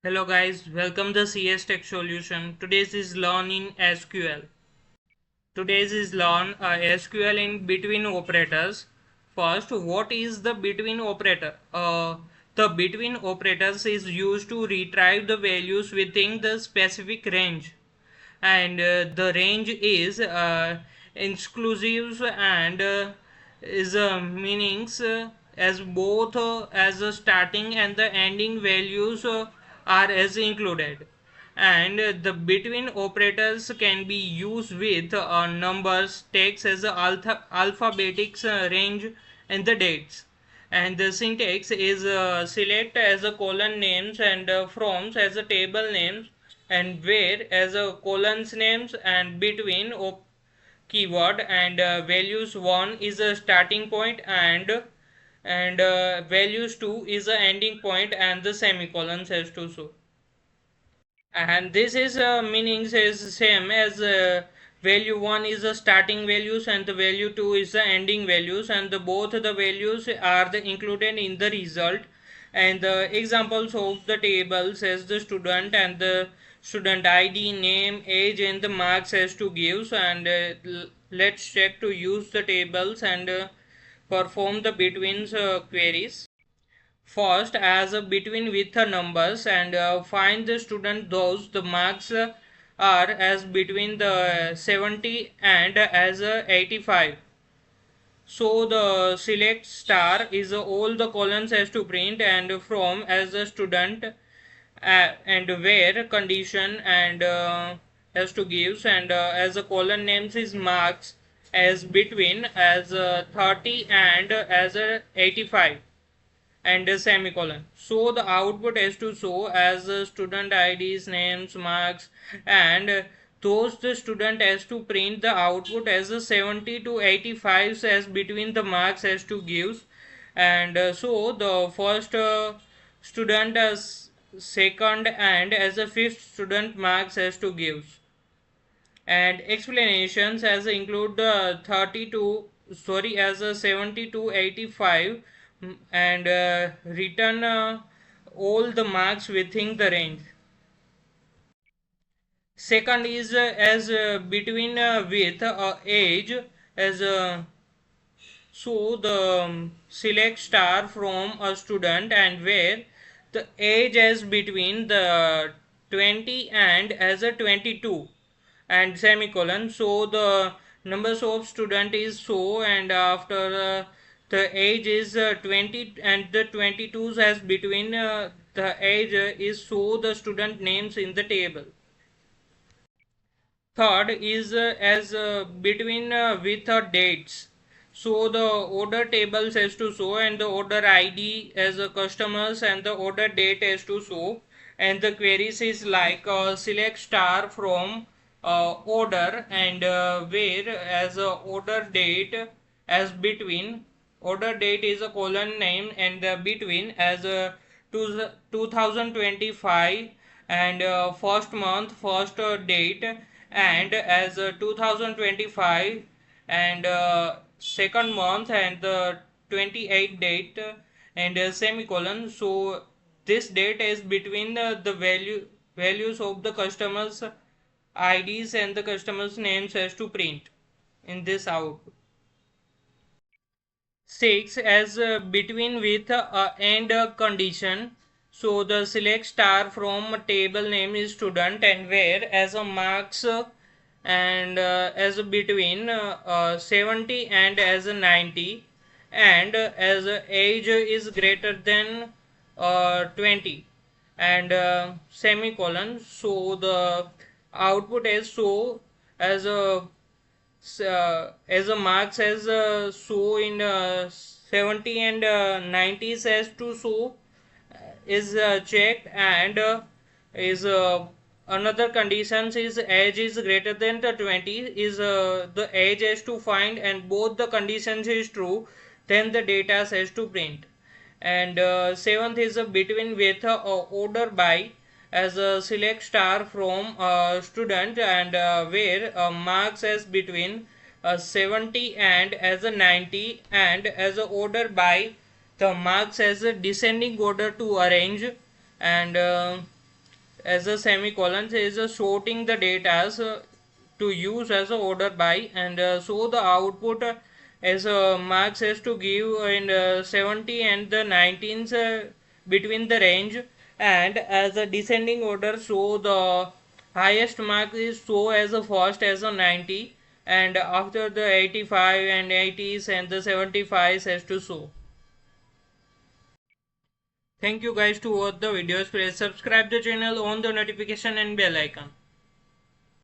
Hello guys, welcome to CS Tech Solution. Today's is learn in SQL. Today's is learn SQL in between operators. First, what is the between operator? The between operators is used to retrieve the values within the specific range, and the range is exclusive and is meanings as both as the starting and the ending values are as included, and the between operators can be used with numbers, text as a alphabetic range, and the dates. And the syntax is select as a colon names and froms as a table names, and where as a colons names, and between keyword and values 1 is a starting point, and values 2 is a ending point, and the semicolons has to show. And this is meanings is same as value 1 is the starting values and the value 2 is the ending values, and both the values are included in the result. And the examples of the tables as the student and the student id, name, age, and the marks as to gives. And let's check to use the tables and perform the betweens queries. First, as a between with the numbers, and find the student those the marks are as between the 70 and as 85. So the select star is all the columns as to print, and from as a student, and where condition and as to gives, and as a column names is marks as between as 30 and as 85, and a semicolon. So the output has to show as student IDs, names, marks, and those the student has to print the output as a 70 to 85 as between the marks has to gives. And so the first student as second, and as a fifth student marks has to gives. And explanations as include the 32 sorry as a 70 to 85, and return all the marks within the range. Second is as between with age as so the select star from a student, and where the age is between the 20 and as a 22, and semicolon. So the numbers of student is so, and after the age is 20 and the 22s as between the age is so the student names in the table. Third is as between with dates. So the order tables has to show, and the order ID as customers, and the order date has to show. And the queries is like select star from order, and where as order date as between. Order date is a colon name, and between as 2025, and first month first date, and as 2025, and second month, and the 28 date, and semicolon. So this date is between the values of the customers IDs and the customers names has to print in this output. 6 as between with and condition. So the select star from a table name is student, and where as a marks and as a between 70 and as a 90, and as a age is greater than 20, and semicolon. So the output is so as a as a marks as so in 70 and 90 says to so is checked, and is another conditions is age is greater than the 20 is the age has to find, and both the conditions is true, then the data says to print. And seventh is a between with order by as a select star from student, and where marks as between 70 and as a 90, and as a order by the marks as a descending order to arrange. And as a semicolon is sorting the data to use as a order by, and so the output as marks has to give in 70 and the 19s between the range, and as a descending order, so the highest mark is so as a first as a 90, and after the 85 and 80s and the 75s has to show. Thank you guys to watch the videos. Please subscribe the channel, on the notification and bell icon.